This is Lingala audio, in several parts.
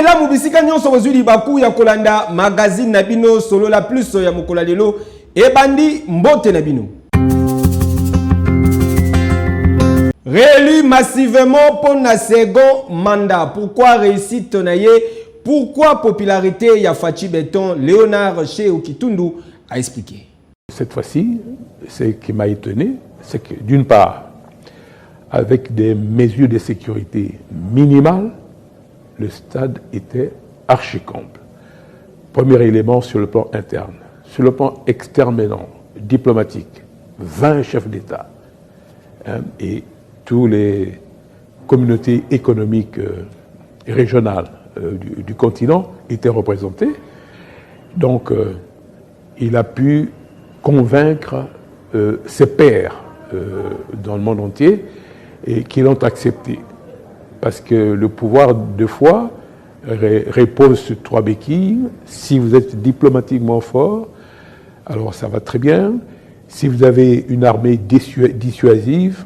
Bolela mubisika nyonso bozuli baku ya kolanda magazine Nabino solo la plus ya mokola lelo ebandi mbote Nabino. Réélu massivement pour na second mandat. Pourquoi réussite naye? Pourquoi popularité ya Fachi Beton? Léonard Chez Okitundu a expliqué. Cette fois-ci, ce qui m'a étonné, c'est que d'une part, avec des mesures de sécurité minimales, le stade était archi-comble. Premier élément sur le plan interne. Sur le plan externe maintenant, diplomatique, 20 chefs d'État et toutes les communautés économiques régionales du continent étaient représentées. Donc, il a pu convaincre ses pairs dans le monde entier et qui l'ont accepté. Parce que le pouvoir, deux fois, repose sur 3 béquilles. Si vous êtes diplomatiquement fort, alors ça va très bien. Si vous avez une armée dissuasive,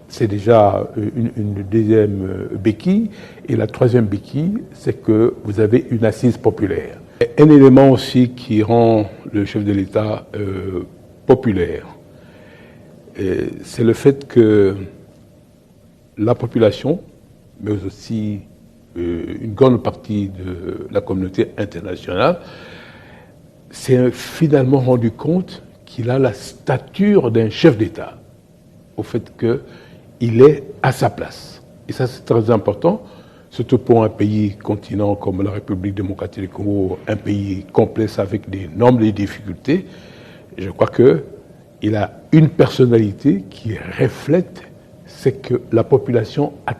c'est déjà une deuxième béquille. Et la troisième béquille, c'est que vous avez une assise populaire. Un élément aussi qui rend le chef de l'État populaire, c'est le fait que la population, mais aussi une grande partie de la communauté internationale, s'est finalement rendu compte qu'il a la stature d'un chef d'État, au fait qu'il est à sa place. Et ça, c'est très important, surtout pour un pays continent comme la République démocratique du Congo, un pays complexe avec d'énormes difficultés. Je crois qu'il a une personnalité qui reflète ce que la population a.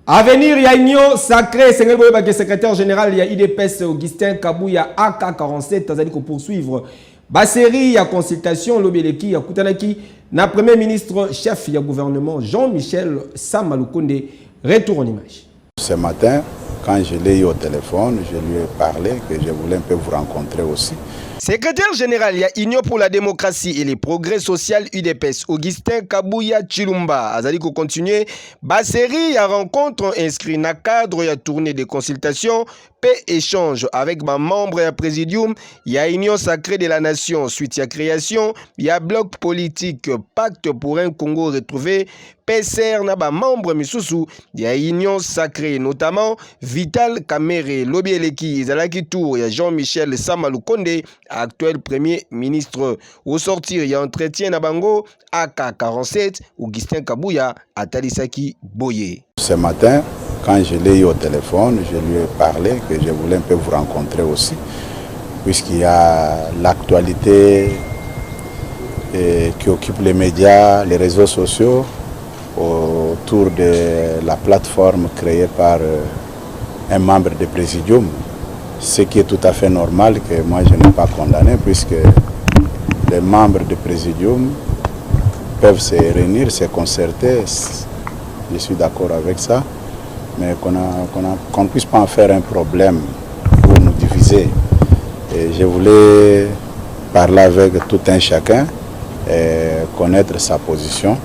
Avenir ya Union Sacré, secrétaire général ya IDPS Augustin Kabouya AK47 azali ko poursuivre ba série ya consultation lobeleki ya kutanaki na premier ministre chef ya gouvernement Jean-Michel Sama Lukonde. Retour en image. Ce matin, quand je l'ai eu au téléphone, je lui ai parlé que je voulais un peu vous rencontrer aussi. Secrétaire général ya Union pour la démocratie et les progrès social UDPS Augustin Kabouya Chilumba azali ko continuer ba série ya rencontre inscrit na cadre ya tournée de consultation paix échange avec ma membre ya présidium ya Union sacrée de la nation suite ya création ya bloc politique pacte pour un Congo retrouvé PCR na ba membre misusu ya Union sacrée notamment Vital Kamere Lobieleki ezalaki tour ya Jean-Michel Sama Lukonde actuel premier ministre. Au sortir, il y a entretien na bango AK47 Augustin Kabouya Atalisaki Boye. Ce matin, quand je l'ai eu au téléphone, je lui ai parlé que je voulais un peu vous rencontrer aussi, puisqu'il y a l'actualité qui occupe les médias, les réseaux sociaux, autour de la plateforme créée par un membre du Présidium. Ce qui est tout à fait normal, que moi je n'ai pas condamné, puisque les membres du Présidium peuvent se réunir, se concerter, je suis d'accord avec ça, mais qu'on ne puisse pas en faire un problème pour nous diviser. Et je voulais parler avec tout un chacun et connaître sa position.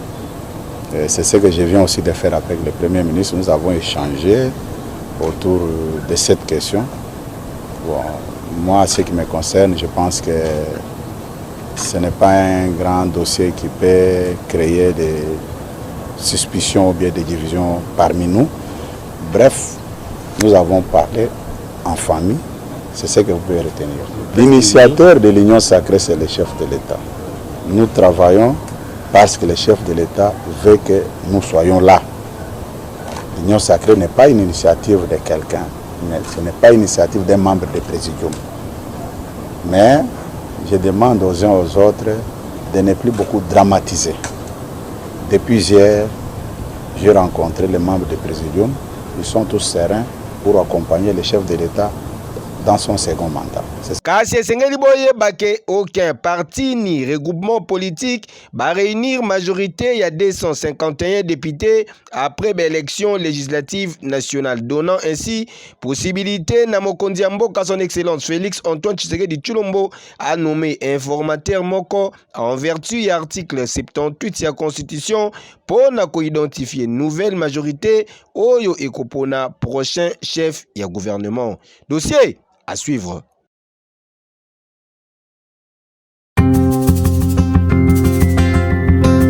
C'est ce que je viens aussi de faire avec le Premier ministre. Nous avons échangé autour de cette question. Bon, moi, ce qui me concerne, je pense que ce n'est pas un grand dossier qui peut créer des suspicions ou bien des divisions parmi nous. Bref, nous avons parlé en famille, c'est ce que vous pouvez retenir. L'initiateur de l'Union sacrée, c'est le chef de l'État. Nous travaillons parce que le chef de l'État veut que nous soyons là. L'Union sacrée n'est pas une initiative de quelqu'un. Ce n'est pas l'initiative d'un membre du Présidium. Mais je demande aux uns et aux autres de ne plus beaucoup dramatiser. Depuis hier, j'ai rencontré les membres du Présidium. Ils sont tous sereins pour accompagner le chef de l'État dans son second mandat. Kasi Sengeli Boye Bake, aucun parti ni regroupement politique va réunir majorité, il y a 251 députés après l'élection législative nationale, donnant ainsi possibilité na Mokondi Mboka son excellence Félix Antoine Tshisekedi Tshilombo a nommé informateur Moko en vertu de l'article 78 de la Constitution pona ko identifier nouvelle majorité oyo ekopona prochain chef ya gouvernement. Dossier à suivre.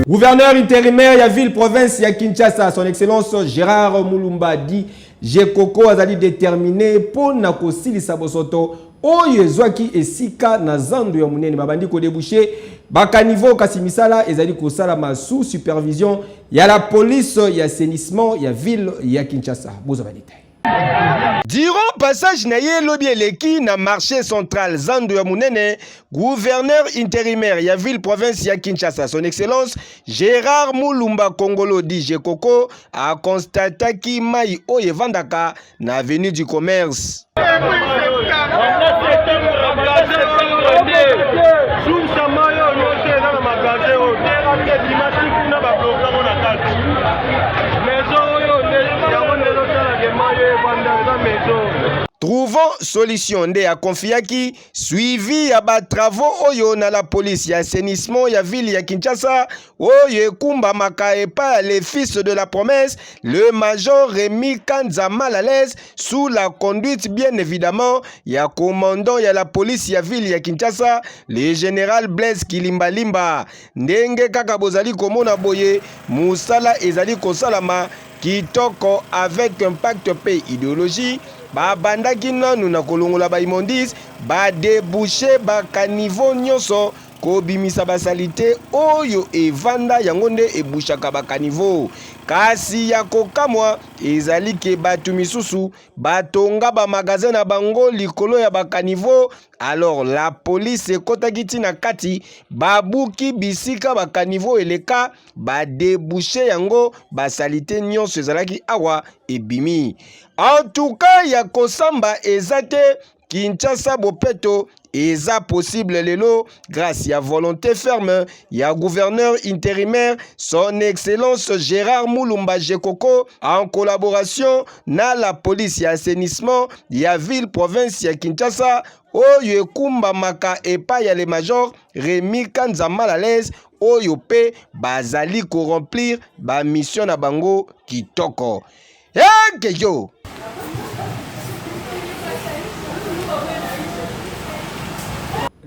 Gouverneur intérimaire ya ville province ya Kinshasa, son excellence Gérard Mulumba dit Jekoko azali déterminé pour na kosilisa bosoto oyo ezwaki esika na zando ya munene babandi ko déboucher bakanivo kasi misala ezali kosalama sous supervision ya la police ya assainissement ya ville ya Kinshasa. Boza ba détail. Durant passage na ye lobi eleki na marché central zando ya munene, gouverneur intérimaire ya ville province ya Kinshasa, son excellence Gérard Mulumba Kongolo dit Jekoko a constaté ki mai oye vandaka na avenue du commerce. Trouvons solution nde ya confiaki suivi ya ba travaux oyo na la police ya assainissement ya ville ya Kinshasa oyo kumba makaepa les fils de la promesse le major Rémi Kanza mal à l'aise sous la conduite bien évidemment ya commandant ya la police ya ville ya Kinshasa le général Blaise Kilimbalimba ndenge kaka bozali komona boye musala ezali kosalama kitoko avec impact pe idéologie ba bandaki nanu na kolongola ba imondis ba déboucher ba caniveau nyonso ko bimisa basalite oyo evanda yango nde ebushaka ba caniveau kasi ya kokamwa ezali ke batu misusu batonga ba magasin na bango likolo ya ba caniveau. Alors la police ekotaki tina kati babuki bisika ba caniveau eleka ba déboucher yango basalite nyonso ezalaki awa ebimi. En tout cas ya kosamba ezate Kinshasa bopeto eza possible lelo grâce à volonté ferme ya gouverneur intérimaire son excellence Gérard Mulumba Jekoko en collaboration na la police ya assainissement ya ville province ya Kinshasa oyo ekumba maka epa ya le major Rémi Kanza mal à l'aise oyo pe bazali ko remplir ba mission na bango kitoko. Yo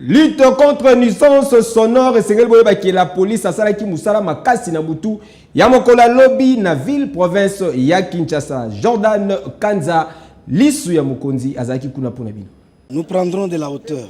lutte contre nuisance sonore esengeli boyeba ke la police asalaki musala makasi na butu ya mokola lobby na ville province ya Kinshasa. Jordan Kanza lisu ya mokonzi azalaki kuna pona bino. Nous prendrons de la hauteur,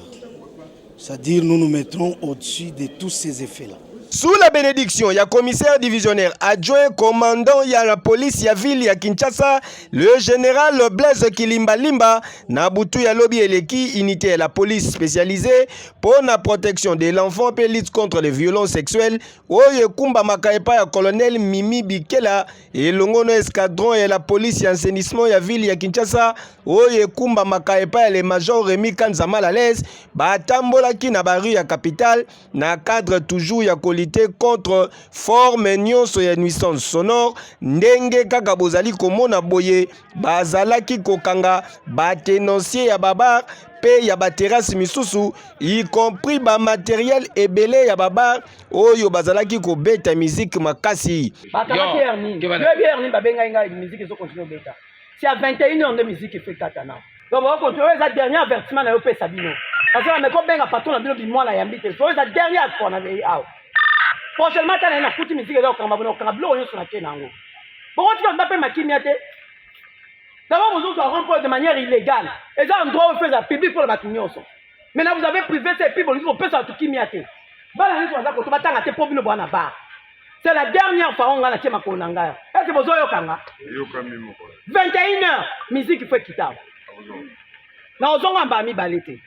c'est-à-dire nous nous mettrons au-dessus de tous ces effets-là. Sous la bénédiction, il y a commissaire divisionnaire adjoint commandant, il y a la police, il y a ville, il y a Kinshasa, le général Blaise Kilimbalimba, Nabutu ya lobby eleki, unité la police spécialisée pour la protection de l'enfant et lutte contre les violences sexuelles. Oye Kumba Makaepa ya colonel Mimi Bikela et Longono escadron et la police et assainissement ya ville ya Kinshasa. Oye Kumba Makaepa et le major Rémi Kanza mal à l'aise, batambola ki na baru ya capitale na cadre toujours ya contre forme nyonso ya nuisance sonore ndenge kaka bozali komona boye bazalaki kokanga batenancier ya babar pe ya baterrasse misusu y compris ba matériel ebele ya babar oyo bazalaki kobeta musique makasi c'est à 21h de musique fait katana donc on continue la dernière avertissement na pe sabino parce que mais comme benga patron na bino bimwa la yambite so la dernière fois na out. Prochainement, tu as une petite musique qui est en train de pourquoi tu vas pas maquiner? D'abord, vous avez rempli de manière illégale. Et ça, un droit au fait de public pour la maquiner. Maintenant, vous avez privé ces people, vous pouvez faire tout qui m'y a été. C'est la dernière fois qu'on a été ma konanga. Est-ce que vous avez yokanga? 21h, musique fait quitter. Non, on a pas mis balité.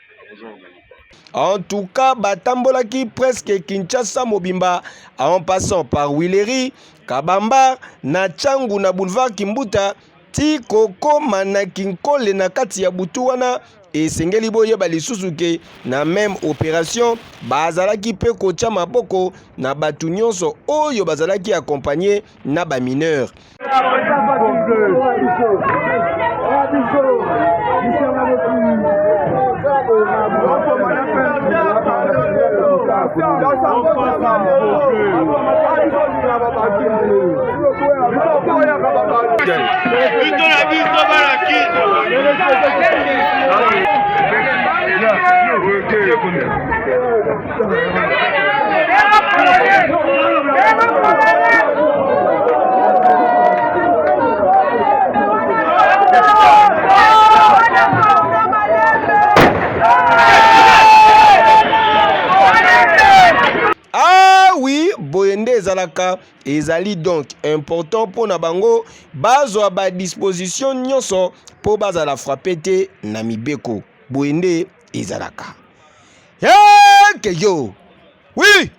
En tout cas, batambolaki presque Kinshasa mobimba en passant par Wileri, Kabamba, na Changu na boulevard Kimbuta, ti koko manakinkole na kati ya butuwana et sengeli boye balisusuke na même opération bazalaki pe kocha maboko na batu nyonso oyo bazalaki accompagné na ba mineur. Ah oui, boyende ezalaka ezali donc important pour na bango bazwa ba disposition nyonso po bazala frappé te na mibeko. Boyende ezalaka. Que yo. Oui.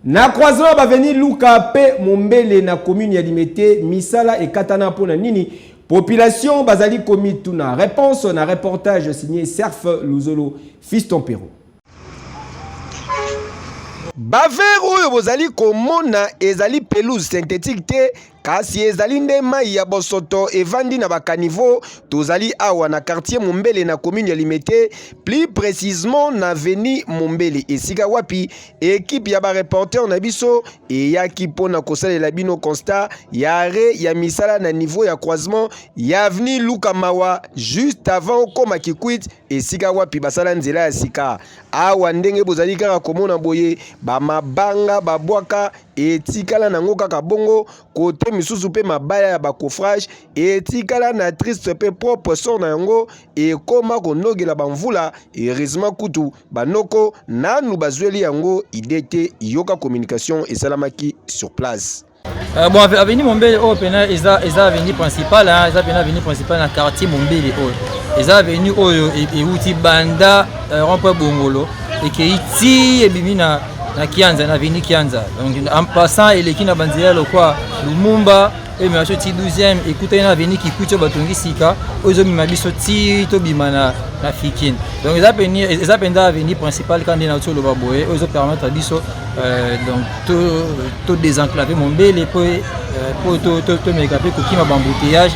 Na croisement baveni Luka pe Mombele na commune ya Limete misala et katana pona nini population bazali komi tuna réponse na reportage signé Serf Luzolo Fiston Perro. Baver oyo bozali komona ezali pelouse synthétique te kasi ezali nde mai ya bosoto evandi na bakanivo tozali awa na quartier Mombele na commune ya Limete, plus précisément na avenue Mombele esika wapi équipe ya ba reporter na biso eyaki pona kosalela bino constat ya arrêt ya misala na niveau ya croisement ya avenue Lukamawa juste avant okoma Kikwit esika wapi basala nzela ya sika awa ndenge bozali kaka komona boye bamabanga babwaka etikala nango kaka bongo kote misusu pe mabaya ya bakofrage etikala na triste pe propre sort na yango ekoma konogela bamvula heureusement kutu banoko nanu bazweli yango idete yoka communication esalamaki sur place. Bon, avenue Mombele oh pena eza avenue principale hein, eza pena avenue principale na quartier Mombele oh. Eza avenue oyo e uti banda rond-point Bongolo et que iti ebimi na Kianza na avenue Kianza. Donc en passant eleki na banzela lokwa Lumumba et mais ti 12e écoutez na avenue Kikucho batongi sika ozo mi mabiso ti to bima na Fikine. Donc eza penda avenue principale quand na to lo baboye ozo permettre biso donc to désenclaver Mombele pour to mekape ko kima bambouteillage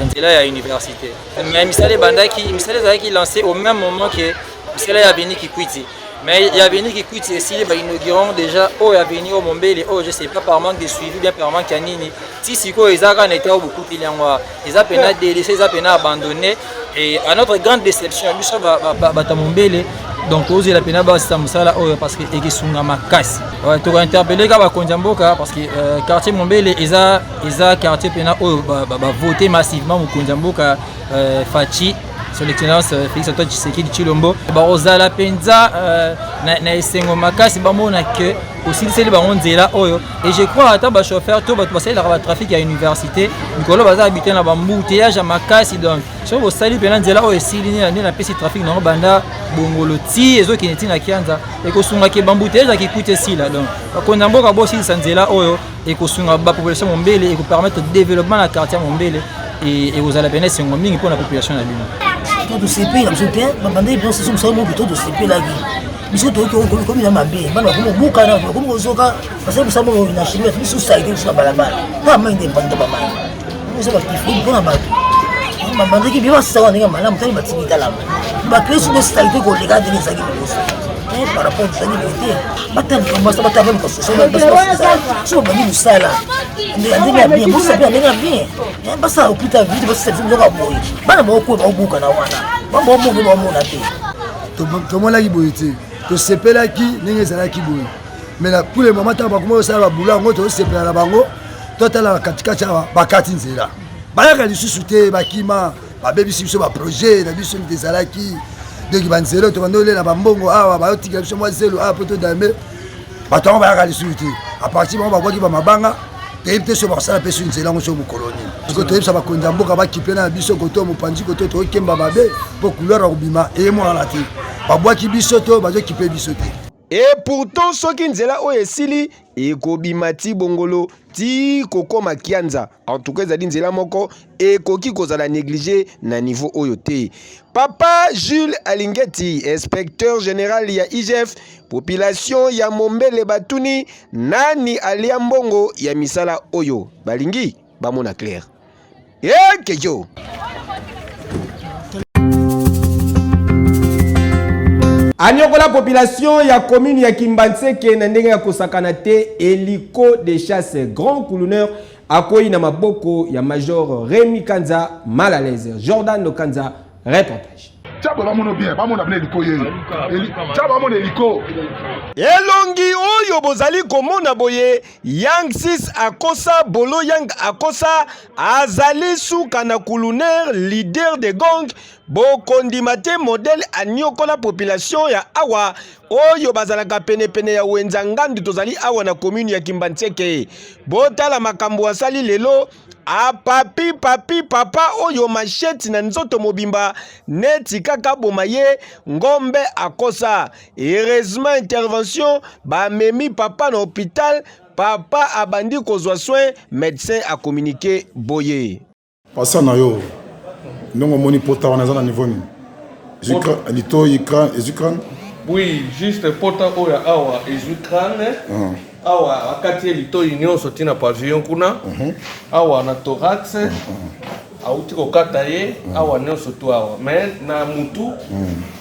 nzela ya université. Mais misale bandaki misale zaki lancé au même moment que misale ya avenue Kikwiti. Mais il y a venu qui quitte ici, ils inaugureront déjà au avenue au Mombele, je sais pas par manque de suivi, bien par manque d'anini. Si Siko ils ont été beaucoup de liens, ils ont peine à délaisser, ils ont peine à abandonner. Et à notre grande déception, nous sommes à Mombele, donc aux la peine à bas parce que ils sont à ma casse. Tu vas interpeller Gaba Kondiamboka parce que quartier Mombele, ils ont quartier peine à voter massivement au Kondiamboka Fachi. Son excellence Félix Antoine Tshisekedi Tshilombo barozala penza na esengo makasi bamona que aussi c'est le baron nzela oyo et je crois ata ba chauffeur to bato basali la trafic à université mikolo baza habiter na bambouteillage makasi donc so bo sali pena nzela oyo esili ni na pesi trafic na banda bongolo ti ezo kineti na Kianza et ko sunga ke bambouteillage qui coûte sila donc konza mboka bo sili sanzela oyo et ko sunga ba population Mombele et ko permettre le développement na quartier Mombele et aux ala pena sengo mingi pour la population na bino. Tout de CP, la musique, bandé, c'est son salon plutôt de CP là. Monsieur Toko, comme il a ma bien, comme Boukana, comme Ozoka, parce que nous sommes en Chine, nous sommes saïdés sur la balabala. Pas main des bandes de maman. Nous sommes qui font pour la balle. Ma bande qui vient ça, on est malade, on est bâti là. Ma clé sur les saïdés qu'on les garde des saïdés. Par rapport aux saïdés, maintenant, comment ça va t'avoir comme ça? Sur le banni du sale. On est bien, vous savez, on est bien. Pas ça, au plus tard, vite, parce que c'est une robe. Pas beaucoup au Boukana. Pas beaucoup au Mona. Tout le monde a dit que c'est là qui n'est pas qui bouille. Mais pour le moment, tu as commencé à bouler, tu as CP à la bango, tu as la katika, bakati nzela. Bayaka du sous-souté, bakima, baby sur un projet, la vision des alaki. De qui banzelo to bandole na bambongo awa ba yotika biso mwa zelo a poto dame bato ba ka lisuti a partir ba kwa ki ba mabanga te te so ba sala peso nzela ngo so mu koloni ko to yebisa ba konza mboka ba kipena biso ko to mu panzi ko to kemba babe po couleur obima e mo na ti ba bwa ki biso to ba zo kipe biso te. Et pourtant soki nzela oyo esili ekobima ti bongolo ti kokoma Kianza en tout cas ezali nzela moko ekoki kozala négligé na niveau oyo te. Papa Jules Alingeti, inspecteur général ya IGF, population ya Mombele batuni nani alia mbongo ya misala oyo balingi bamona clair. Kejo Anyokola population ya commune ya Kimbanseke na ndenge ya kosakana te hélico de chasse grand coulonneur akoyi na maboko ya Major Rémi Kanza mal à l'aise. Jordan Kanza reportage. Elongi oyo bozali komona boye Yang 6 akosa Bolo Yang akosa azali suka na coulonneur leader de gang bokondimate modèle anyokola population ya awa oyo bazalaka pene ya wenzangandu tozali awa na commune ya Kimbanseke. Botala makambo asali lelo a papi papa oyo machette na nzoto mobimba neti kaka bomaye ngombe akosa. Heureusement intervention ba memi papa na hôpital, papa abandi kozwa soin, médecin a communiqué boye. Passa na yo ndongo moni pota wana za niveau ni lito ikran ezukran. Oui, juste pota oya awa ezukran. Awa akati lito union sotina pavillon kuna. Awa na thorax. Auti kokata ye awa nyonso to awa mais na mutu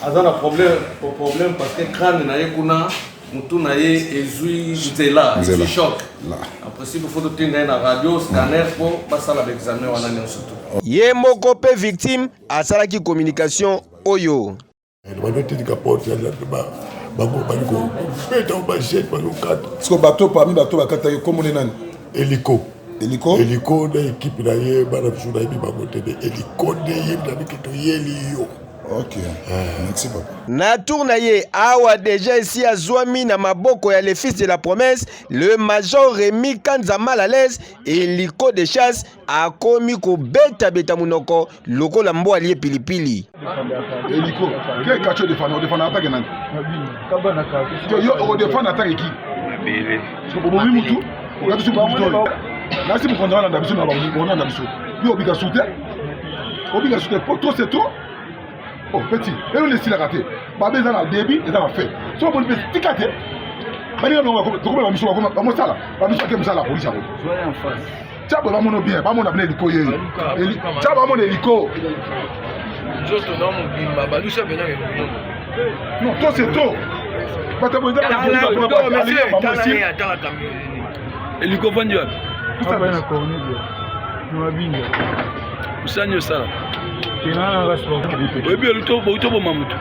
azana problème parce que crâne na ye kuna mutu na ye ezui nzela choc en principe faut tenir na radio scanner pour passer l'examen wana nyonso to ye moko pe victime asalaki communication oyo bato parmi bato bakata yo komone nani hélico hélico de équipe na ye bana jour na bi bagote de hélico de ye na bikito yeli yo. OK. Merci papa. Na tournaye awa déjà ici à Zouami na maboko ya les fils de la promesse, le major Rémi Kanza mal à l'aise et hélico de chasse a commis ko beta munoko loko la mbo allié pilipili. Hélico, quel cacho de fan de fan attaque nan. Yo o de fan attaque qui? So bo mi mutu, o ga tu mutu. Là, si vous comptez dans la mission, on a la mission. Puis, on a sauté pour tout, c'est tout. Oh, petit, et on laisse la rater. Babé, dans la débit, et dans la fait. Si on peut le ticater, on va la mission, on va ça là. La mission, comme ça, la police. Soyez en face. Tiens, on va mon bien, pas mon abonné hélico. Tiens, on va mon hélico. Non, toi, c'est trop. Hélico vendu. Usanyo sana. Wewe utobo mamutu.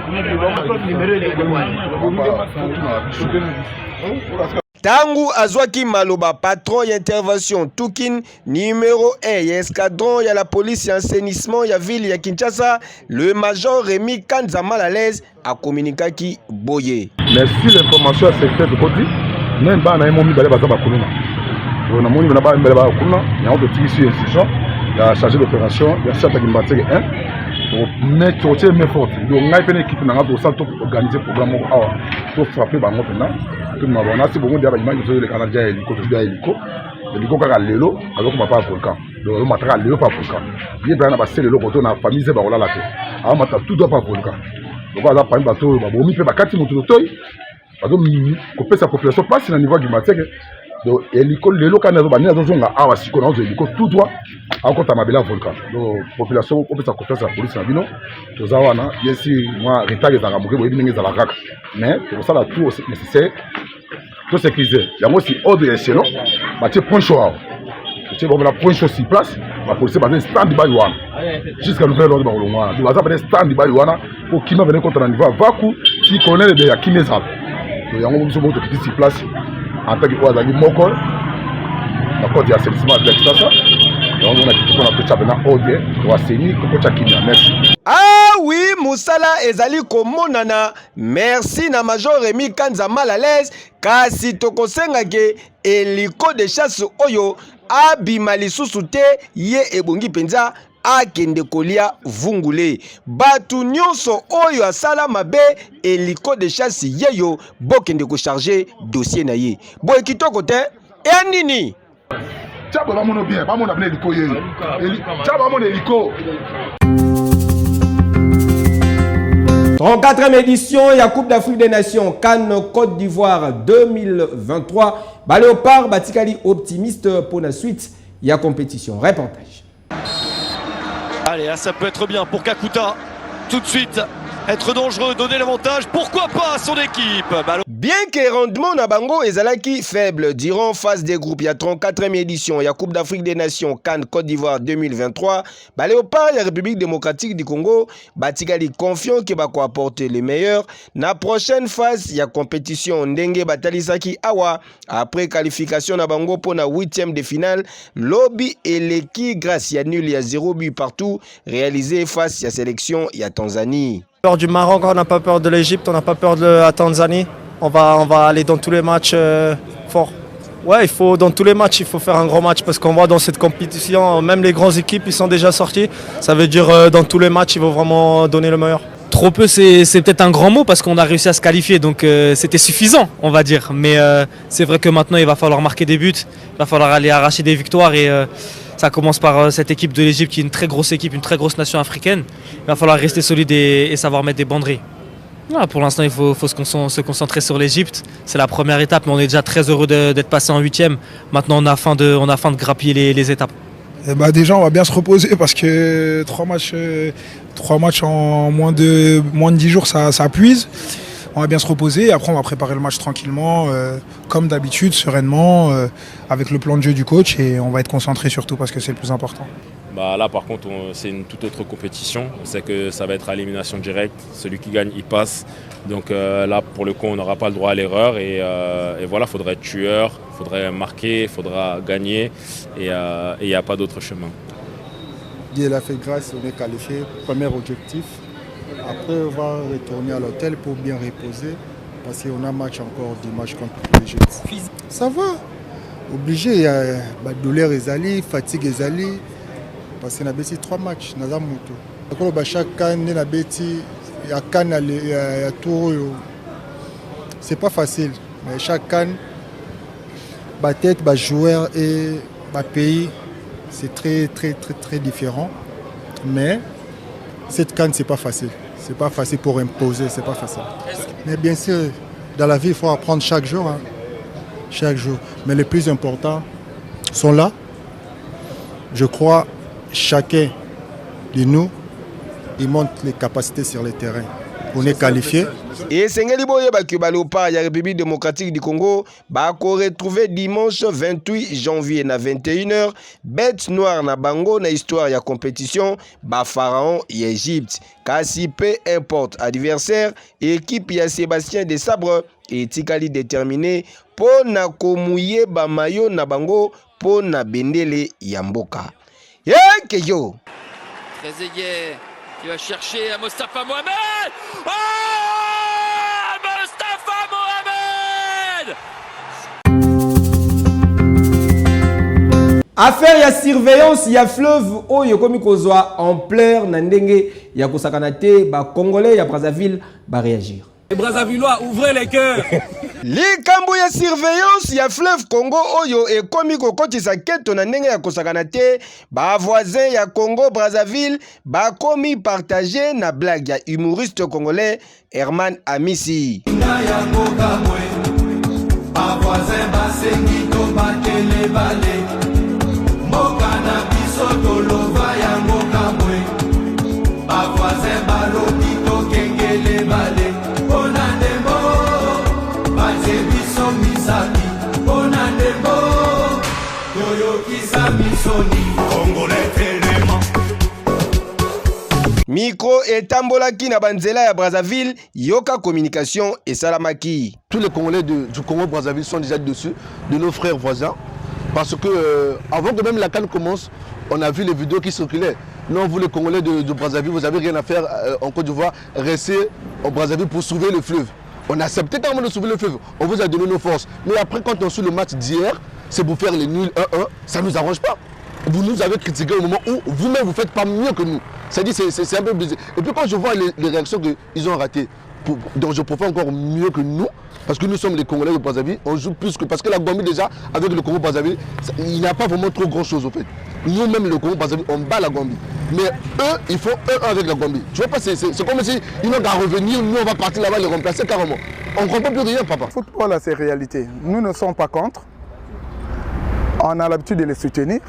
Tangu azwaki maloba patron ya intervention Tukin numéro 1 ya escadron ya la police ya assainissement ya ville ya Kinshasa, le major Rémi Kanza mal à l'aise a communiqué ki boye. Merci l'information à secteur de Kodi. Même ba na momi bale bazaba kuluna. On a moni na ba mbele ba kuluna, ya on petit ici institution, ya chargé d'opération, ya chef d'Agimbatseke 1 pour mettre au main forte. Donc on a une équipe na ngato ça to organiser programme awa. To frapper bango pena. Tout ma bona si bongo dia ba image zo le Canada hélico to dia hélico. Hélico ka lelo, alors ko pa volcan. Donc on matera lelo pa volcan. Bien bana ba sele lo koto na famille ze ba ola la te. A mata tout doit pas volcan. Donc on a pas bateau ba bomi pe ba kati mutu toy. Bazo ko pesa population passe na niveau du Matseke. Donc hélico lelo kana zo ba ni zo zonga awa siko na zo hélico tout droit encore ta mabela volcan. Donc population ko pesa confiance à police na bino. Toza wana yesi moi retard za ngamuke bo ebinenge za la kaka. Mais pour ça la tout nécessaire tout sécuriser. Yango si ordre échelon, ba tie point chaud. Tu vois la point chaud sur place, la police ba stand by one. Jusqu'à nouvel ordre ba olongwa. Donc ça ba stand by one pour qui m'a venir contre un niveau vaku si connaît de ya kinesa. Donc yango biso boto petit sur place en tant que oazali moko. La code ya assainissement de ça. Donc on a tout qu'on a tout ça bena ordre wa seni ko cha kinya. Merci. Ah oui, Moussala ezali komonana. Merci na major Rémi Kanza mal à l'aise. Kasi tokosenga ke hélico de chasse oyo abima lisusu te ye ebongi penza akende kolia vungule. Batu nyonso oyo asala mabe hélico de chasse yeyo bokende ko charger dossier na ye. Boy kitoko te e nini? Tiens, ba mon bien, ba mon abonné hélico ye. Tiens, ba mon hélico. 34e édition de la Coupe d'Afrique des Nations Cannes Côte d'Ivoire 2023. Léopard Batikali optimiste pour la suite de la compétition. Reportage. Allez, là, ça peut être bien pour Kakuta. Tout de suite, être dangereux, donner l'avantage, pourquoi pas à son équipe. Bien que rendement na bango ezalaki faible durant phase des groupes, il y a 34e édition, il y a Coupe d'Afrique des Nations, Cannes Côte d'Ivoire 2023, Léopard, il y a République démocratique du Congo, batikali confiant qui va apporter le meilleur. Na prochaine phase, il y a compétition Ndenge Batalisaki Awa, après qualification na bango pour la 8e de finale, Lobby et l'équipe grâce à nul, il y a 0 but partout, réalisé face à la sélection, il y a Tanzanie. Peur du Maroc, on n'a pas peur de l'Égypte, on n'a pas peur de la Tanzanie. On va aller dans tous les matchs forts. Ouais, dans tous les matchs, il faut faire un gros match parce qu'on voit dans cette compétition, même les grandes équipes, ils sont déjà sortis. Ça veut dire dans tous les matchs, il faut vraiment donner le meilleur. Trop peu, c'est peut-être un grand mot parce qu'on a réussi à se qualifier, donc c'était suffisant, on va dire. Mais c'est vrai que maintenant, il va falloir marquer des buts, il va falloir aller arracher des victoires et ça commence par cette équipe de l'Égypte qui est une très grosse équipe, une très grosse nation africaine. Il va falloir rester solide et savoir mettre des banderies. Voilà, pour l'instant, il faut se concentrer sur l'Égypte. C'est la première étape, mais on est déjà très heureux d'être passé en 8e. Maintenant, on a faim de grappiller les étapes. Déjà, on va bien se reposer parce que 3 matchs en moins de 10 jours, ça puise. On va bien se reposer et après on va préparer le match tranquillement, comme d'habitude, sereinement, avec le plan de jeu du coach et on va être concentré surtout parce que c'est le plus important. Là par contre c'est une toute autre compétition, on sait que ça va être à élimination directe, celui qui gagne il passe. Donc là pour le coup on n'aura pas le droit à l'erreur et voilà, il faudra être tueur, il faudrait marquer, il faudra gagner et il n'y a pas d'autre chemin. Dieu a fait grâce, on est qualifié, premier objectif. Après, on va retourner à l'hôtel pour bien reposer parce qu'on a match encore dimanche contre l'Égypte. Ça va. Obligé, il y a douleur ezali, fatigue ezali parce qu'on a 3 matchs dans la moto. Chaque canne, il y a canne, il y a tout. C'est pas facile, mais chaque canne, tête, joueur et pays, c'est très différent. Mais cette canne, c'est pas facile. C'est pas facile pour imposer, c'est pas facile. Mais bien sûr, dans la vie, il faut apprendre chaque jour. Chaque jour. Mais les plus importants sont là. Je crois chacun de nous, il montre les capacités sur le terrain. On est qualifié. Et Sengeli Boye Léopard, la République démocratique du Congo, ko retrouver dimanche 28 janvier na 21h, bête noire na bango na histoire ya compétition, Pharaon et Égypte. Kasi peu importe adversaire, équipe ya Sébastien de Sabre et Tikali déterminé pour na komouye mayo na bango pour na bendele yamboka. Keyo. Trezeguet qui va chercher à Mostafa Mohamed. Oh, Mostafa Mohamed. Affaire ya surveillance ya fleuve oyo komi kozwa ampleur na ndenge ya kosakana te ba Congolais ya Brazzaville ba réagir. Les Brazzavillois, ouvrez les cœurs. Likambo ya surveillance ya fleuve Congo oyo e komi kokotisa keto na ndenge ya kosakana te, ba voisin ya Congo Brazzaville ba komi partager na blague ya humoriste congolais Herman Amisi. Ba voisin ba sengi to batele bale. Moka na biso to lova ya moka mwe. Ba voisin ba lobi to kengele bale. Micro et Tambolaki na banzela ya Brazzaville, Yoka Communication et Salamaki. Tous les Congolais du Congo Brazzaville sont déjà dessus, de nos frères voisins. Parce que avant que même la CAN commence, on a vu les vidéos qui circulaient. Non, vous les Congolais de Brazzaville, vous n'avez rien à faire en Côte d'Ivoire, restez au Brazzaville pour sauver le fleuve. On a accepté quand même de sauver le fleuve, on vous a donné nos forces. Mais après, quand on suit le match d'hier, c'est pour faire les nuls 1-1, ça ne nous arrange pas. Vous nous avez critiqué au moment où vous-même vous ne faites pas mieux que nous. C'est-à-dire c'est un peu bizarre. Et puis quand je vois les réactions qu'ils ont ratées, donc je préfère encore mieux que nous, parce que nous sommes les Congolais de Brazzaville, on joue plus que... Parce que la Gambie déjà, avec le Congo Brazzaville, il n'y a pas vraiment trop grand chose au fait. Nous-mêmes le Congo Brazzaville, on bat la Gambie. Mais eux, ils font 1-1 avec la Gambie. Tu vois pas, c'est comme si ils n'ont qu'à revenir, nous on va partir là-bas les remplacer carrément. On ne comprend plus rien, papa. Le football, c'est réalité. Nous ne sommes pas contre. On a l'habitude de les soutenir.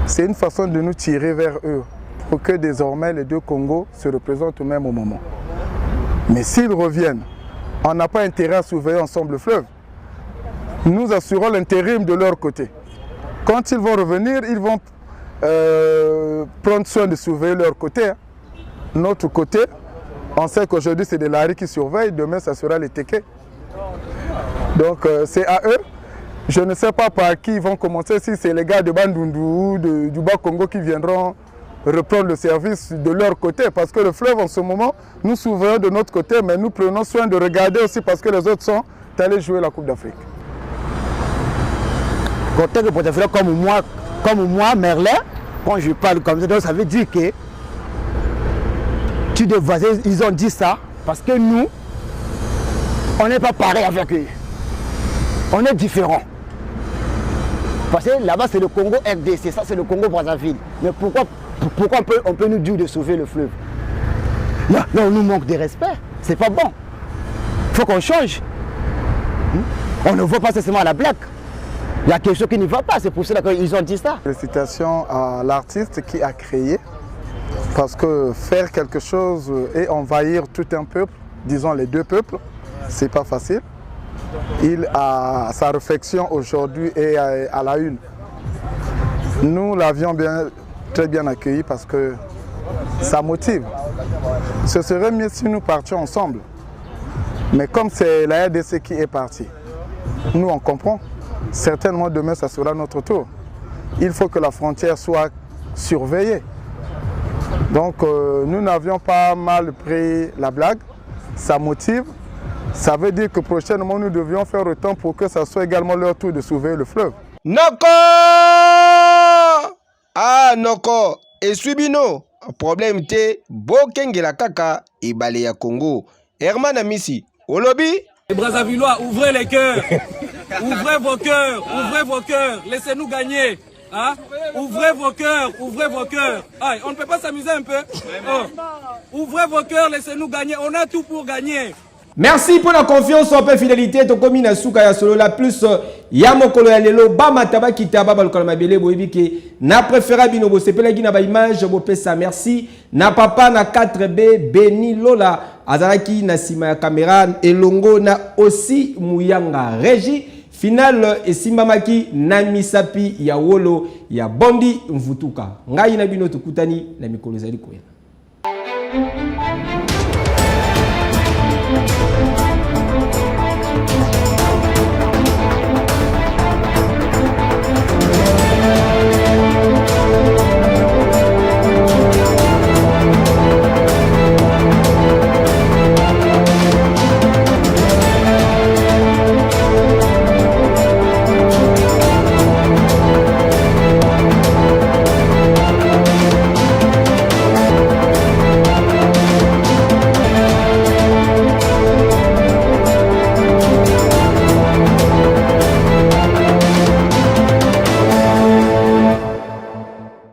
C'est une façon de nous tirer vers eux pour que désormais les deux Congos se représentent au même moment. Mais s'ils reviennent, on n'a pas intérêt à surveiller ensemble le fleuve. Nous assurons l'intérim de leur côté. Quand ils vont revenir, ils vont prendre soin de surveiller leur côté. Notre côté, on sait qu'aujourd'hui c'est des laris qui surveillent, demain ça sera les Téké. Donc c'est à eux. Je ne sais pas par qui ils vont commencer, si c'est les gars de Bandundu ou du Bas-Congo qui viendront reprendre le service de leur côté. Parce que le fleuve en ce moment, nous surveillons de notre côté, mais nous prenons soin de regarder aussi parce que les autres sont allés jouer la Coupe d'Afrique. Comme moi, Merlin, quand je parle comme ça, donc ça veut dire que tu devrais, ils ont dit ça parce que nous, on n'est pas pareil avec eux. On est différents. Parce que là-bas, c'est le Congo RDC, ça c'est le Congo Brazzaville. Mais pourquoi on peut nous dire de sauver le fleuve? Là, on nous manque de respect. C'est pas bon. Il faut qu'on change. On ne voit pas seulement la blague. Il y a quelque chose qui ne va pas, c'est pour cela qu'ils ont dit ça. Félicitations à l'artiste qui a créé, parce que faire quelque chose et envahir tout un peuple, disons les deux peuples, c'est pas facile. Il a sa réflexion aujourd'hui et à la une. Nous l'avions très bien accueilli parce que ça motive. Ce serait mieux si nous partions ensemble. Mais comme c'est la RDC qui est partie, nous on comprend. Certainement demain ça sera notre tour. Il faut que la frontière soit surveillée. Donc nous n'avions pas mal pris la blague, ça motive. Ça veut dire que prochainement nous devions faire autant pour que ça soit également leur tour de surveiller le fleuve. Noko! Ah Noko! Et Subino, problème te Bokengela Kaka et Balea Congo. Herman Amissi, au lobby? Les Brazzavillois, ouvrez les cœurs. Ouvrez vos cœurs, laissez-nous gagner. Hein? Ouvrez vos cœurs. Aïe, on ne peut pas s'amuser un peu? Oh. Ouvrez vos cœurs, laissez-nous gagner. On a tout pour gagner. Merci pour la confiance en paix fidélité. To komi na suka ya solo la plus ya mokolo ya lelo ba mataba kitaba ba lokala mabele boyebi ke na préféra bino bo sepela gi na ba image bo pesa merci na papa na 4B Beni Lola azalaki na sima ya caméra elongo na aussi Muyanga Régie final esimbamaki na misapi ya wolo ya Bondi Mvutuka ngai na bino tukutani na mikolo zali koyena.